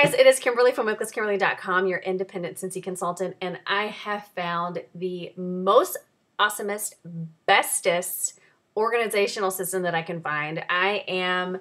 guys, it is Kimberly from WithKimberly.com, your independent Cincy consultant, and I have found the most awesomest, bestest organizational system that I can find. I am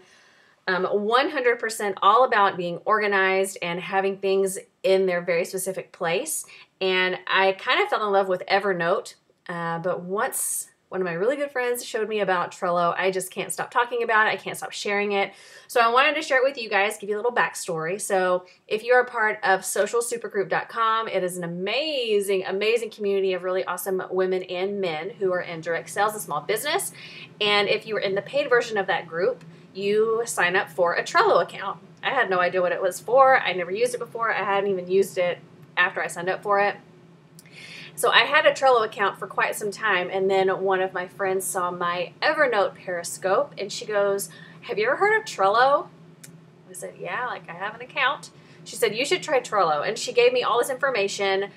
100% all about being organized and having things in their very specific place. And I kind of fell in love with Evernote, but once one of my really good friends showed me about Trello, I just can't stop talking about it. I can't stop sharing it. So I wanted to share it with you guys, give you a little backstory. So if you're a part of socialsupergroup.com, it is an amazing, amazing community of really awesome women and men who are in direct sales and small business. And if you were in the paid version of that group, you sign up for a Trello account. I had no idea what it was for. I never used it before. I hadn't even used it after I signed up for it. So I had a Trello account for quite some time, and then one of my friends saw my Evernote Periscope, and she goes, "Have you ever heard of Trello?" I said, "Yeah, like I have an account." She said, "You should try Trello," and she gave me all this information.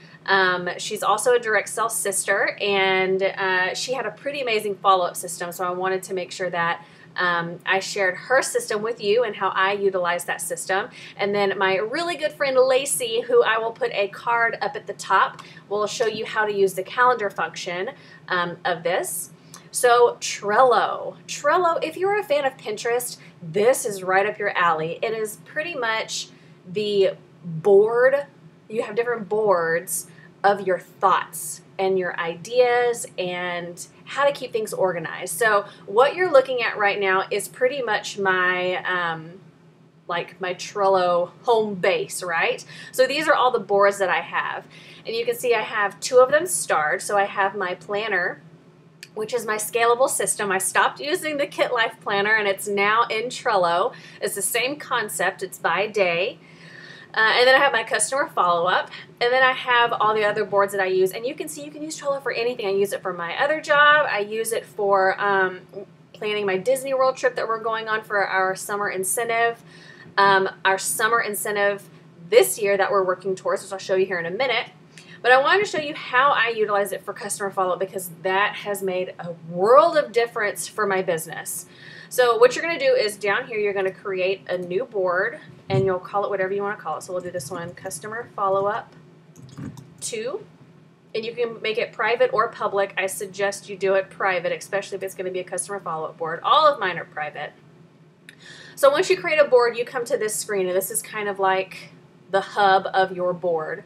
She's also a direct sales sister, and she had a pretty amazing follow-up system, so I wanted to make sure that I shared her system with you and how I utilize that system. And then my really good friend Lacey, who I will put a card up at the top, will show you how to use the calendar function of this. So Trello, if you're a fan of Pinterest, this is right up your alley. It is pretty much the board. You have different boards of your thoughts and your ideas and how to keep things organized. So what you're looking at right now is pretty much my my Trello home base, right? So these are all the boards that I have. And you can see I have two of them starred. So I have my planner, which is my scalable system. I stopped using the Kit Life Planner and it's now in Trello. It's the same concept, it's by day. And then I have my customer follow-up, and then I have all the other boards that I use. And you can see you can use Trello for anything. I use it for my other job. I use it for planning my Disney World trip that we're going on for our summer incentive. Our summer incentive this year that we're working towards, which I'll show you here in a minute. But I wanted to show you how I utilize it for customer follow-up because that has made a world of difference for my business. So what you're going to do is down here you're going to create a new board and you'll call it whatever you want to call it. So we'll do this one, Customer Follow-Up 2. And you can make it private or public. I suggest you do it private, especially if it's going to be a customer follow-up board. All of mine are private. So once you create a board, you come to this screen, and this is kind of like the hub of your board.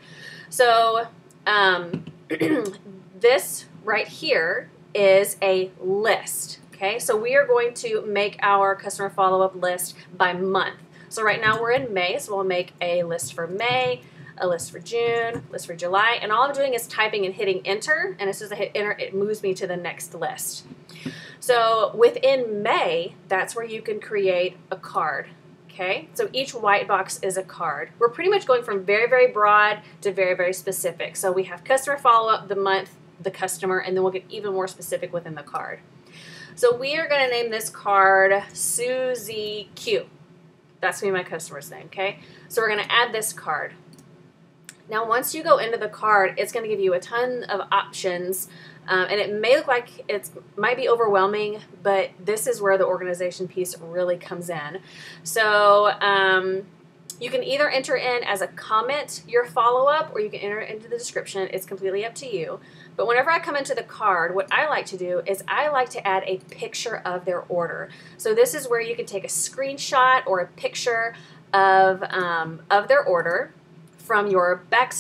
So this right here is a list. Okay, so we are going to make our customer follow-up list by month. So right now we're in May, so we'll make a list for May, a list for June, list for July, and all I'm doing is typing and hitting enter, and as soon as I hit enter, it moves me to the next list. So within May, that's where you can create a card. Okay, so each white box is a card. We're pretty much going from very, very broad to very, very specific. So we have customer follow-up, the month, the customer, and then we'll get even more specific within the card. So we are going to name this card Susie Q. That's going to be my customer's name, okay? So we're going to add this card. Now once you go into the card, it's going to give you a ton of options, and it may look like it might be overwhelming, but this is where the organization piece really comes in. So you can either enter in as a comment your follow-up, or you can enter it into the description. It's completely up to you. But whenever I come into the card, what I like to do is I like to add a picture of their order. So this is where you can take a screenshot or a picture of their order from your back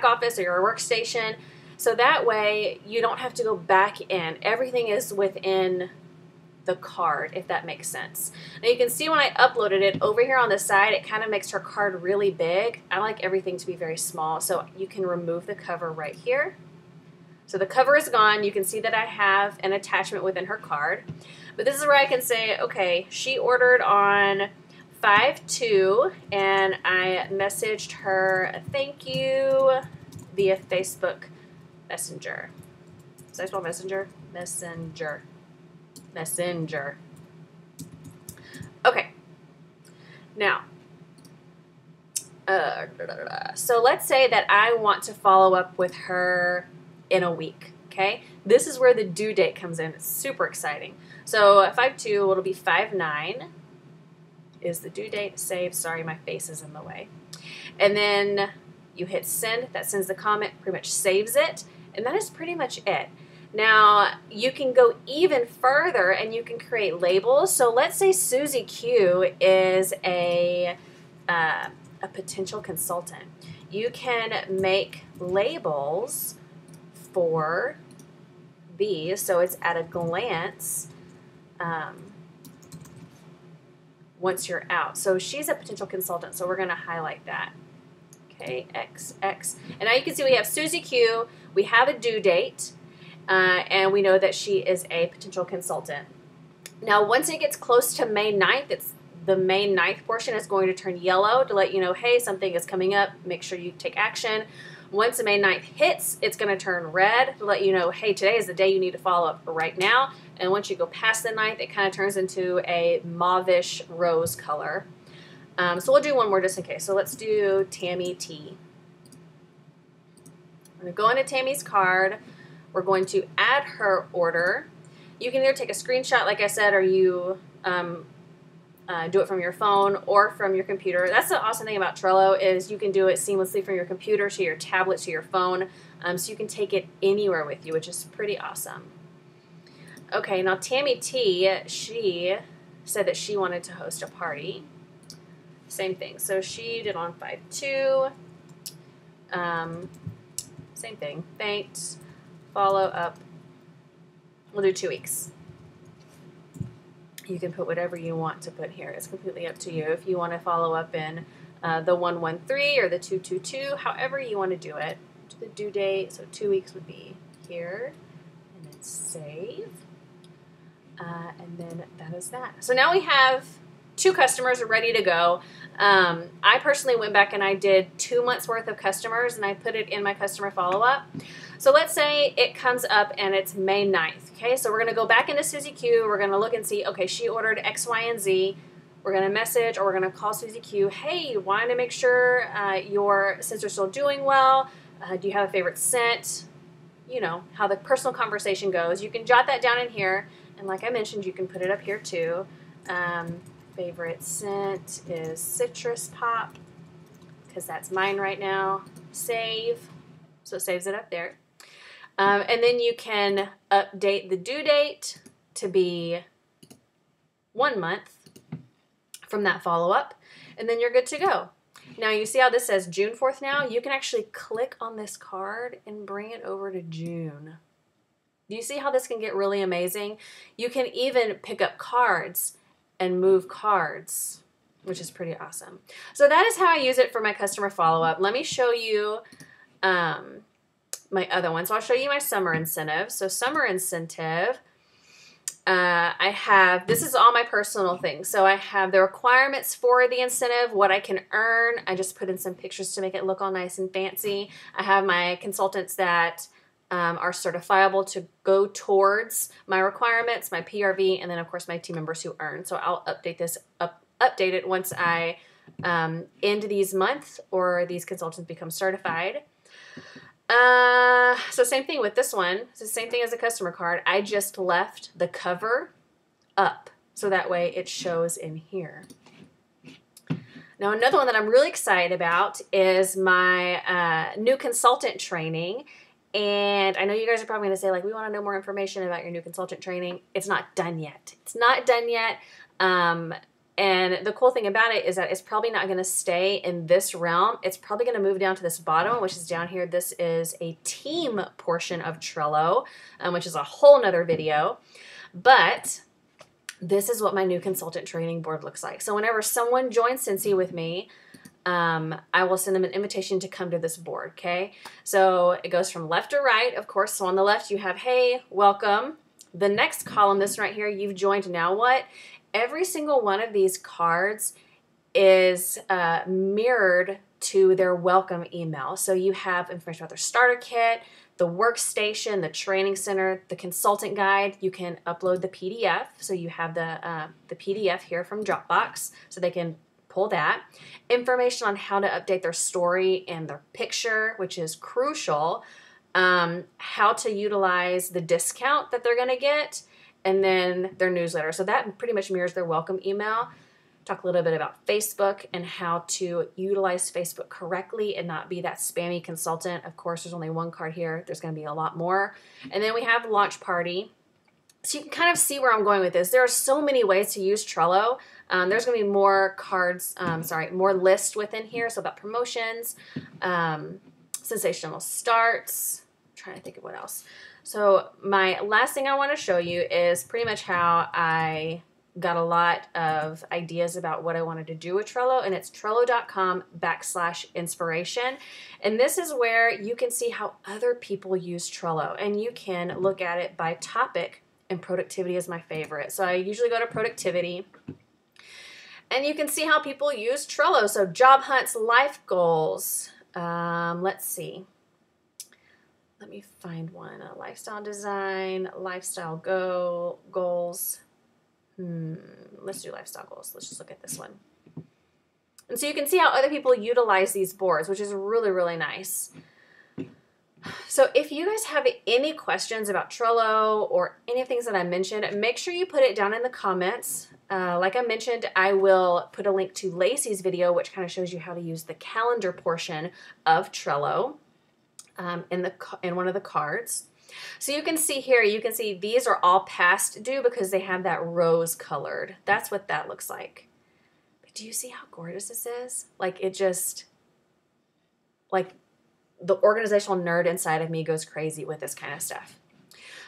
office or your workstation. So that way you don't have to go back in. Everything is within the card, if that makes sense. Now you can see when I uploaded it over here on the side, it kind of makes her card really big. I like everything to be very small, so you can remove the cover right here. So the cover is gone. You can see that I have an attachment within her card. But this is where I can say, okay, she ordered on 5/2, and I messaged her a thank you via Facebook Messenger. Is that spelled Messenger? Messenger. Messenger. Okay. Now, so let's say that I want to follow up with her in a week, okay? This is where the due date comes in. It's super exciting. So 5/2, it'll be 5/9. is the due date. Save. Sorry, my face is in the way. And then you hit send. That sends the comment, pretty much saves it. And that is pretty much it. Now, you can go even further and you can create labels. So let's say Susie Q is a potential consultant. You can make labels for these, so it's at a glance once you're out. So she's a potential consultant, so we're going to highlight that. Okay, XX. And now you can see we have Susie Q, we have a due date, and we know that she is a potential consultant. Now, once it gets close to May 9th, the May 9th portion is going to turn yellow to let you know, hey, something is coming up. Make sure you take action. Once the May 9th hits, it's going to turn red to let you know, hey, today is the day you need to follow up right now. And once you go past the 9th, it kind of turns into a mauvish rose color. So we'll do one more just in case. So let's do Tammy T. We're going to go into Tammy's card. We're going to add her order. You can either take a screenshot, like I said, or you do it from your phone or from your computer. That's the awesome thing about Trello is you can do it seamlessly from your computer to your tablet to your phone. So you can take it anywhere with you, which is pretty awesome. Okay, now Tammy T, she said that she wanted to host a party. Same thing. So she did on 5/2. Same thing. Thanks. Follow up. We'll do 2 weeks. You can put whatever you want to put here. It's completely up to you. If you want to follow up in the 113 or the 222, however you want to do it. To the due date, so 2 weeks would be here. And then save. And then that is that. So now we have 2 customers ready to go. I personally went back and I did 2 months worth of customers and I put it in my customer follow-up. So let's say it comes up and it's May 9th. Okay, so we're going to go back into Susie Q. We're going to look and see, okay, she ordered X, Y, and Z. We're going to message or we're going to call Susie Q. Hey, wanted to make sure your scents are still doing well. Do you have a favorite scent? You know, how the personal conversation goes. You can jot that down in here. And like I mentioned, you can put it up here too. Favorite scent is Citrus Pop because that's mine right now. Save. So it saves it up there. And then you can update the due date to be 1 month from that follow-up, and then you're good to go. Now, you see how this says June 4th now? You can actually click on this card and bring it over to June. Do you see how this can get really amazing? You can even pick up cards and move cards, which is pretty awesome. So that is how I use it for my customer follow-up. Let me show you my other one. So I'll show you my summer incentive. So summer incentive, I have, this is all my personal things. So I have the requirements for the incentive, what I can earn. I just put in some pictures to make it look all nice and fancy. I have my consultants that are certifiable to go towards my requirements, my PRV, and then of course my team members who earn. So I'll update this, update it once I end these months or these consultants become certified. So same thing with this one. It's the same thing as a customer card. I just left the cover up so that way it shows in here. Now another one that I'm really excited about is my new consultant training. And I know you guys are probably going to say, like, we want to know more information about your new consultant training. It's not done yet. It's not done yet. And the cool thing about it is that it's probably not going to stay in this realm. It's probably going to move down to this bottom, which is down here. This is a team portion of Trello, which is a whole nother video. But this is what my new consultant training board looks like. So whenever someone joins Scentsy with me, I will send them an invitation to come to this board, okay? So it goes from left to right, of course. So on the left, you have, hey, welcome. The next column, this right here, you've joined, now what? Every single one of these cards is mirrored to their welcome email. So you have information about their starter kit, the workstation, the training center, the consultant guide. You can upload the PDF. So you have the PDF here from Dropbox, so they can pull that. Information on how to update their story and their picture, which is crucial. How to utilize the discount that they're going to get, and then their newsletter. So that pretty much mirrors their welcome email. talk a little bit about Facebook and how to utilize Facebook correctly and not be that spammy consultant. Of course, there's only one card here. There's going to be a lot more. And then we have launch party. So you can kind of see where I'm going with this. There are so many ways to use Trello. There's going to be more cards, more lists within here. So about promotions, sensational starts. I'm trying to think of what else. So my last thing I want to show you is pretty much how I got a lot of ideas about what I wanted to do with Trello, and it's trello.com/inspiration. And this is where you can see how other people use Trello, and you can look at it by topic, and productivity is my favorite. So I usually go to productivity, and you can see how people use Trello. So job hunts, life goals. Let's see. Let me find one. Lifestyle design, lifestyle goals. Let's do lifestyle goals. Let's just look at this one. And so you can see how other people utilize these boards, which is really, really nice. So if you guys have any questions about Trello or any of the things that I mentioned, make sure you put it down in the comments. Like I mentioned, I will put a link to Lacey's video, which kind of shows you how to use the calendar portion of Trello in one of the cards. So you can see here, you can see these are all past due because they have that rose colored. That's what that looks like. But do you see how gorgeous this is? Like it just, like the organizational nerd inside of me goes crazy with this kind of stuff.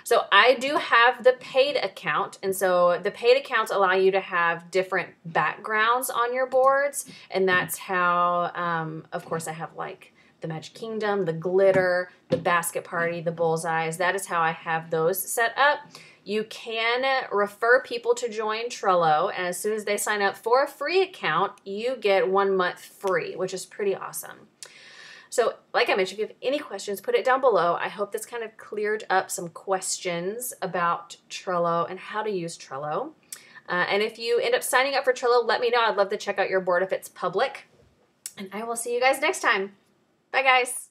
So I do have the paid account. And so the paid accounts allow you to have different backgrounds on your boards. And that's how, of course, I have like the Magic Kingdom, the glitter, the basket party, the bullseyes. That is how I have those set up. You can refer people to join Trello, and as soon as they sign up for a free account, you get 1 month free, which is pretty awesome. So like I mentioned, if you have any questions, put it down below. I hope this kind of cleared up some questions about Trello and how to use Trello. And if you end up signing up for Trello, let me know. I'd love to check out your board if it's public. And I will see you guys next time. Bye, guys.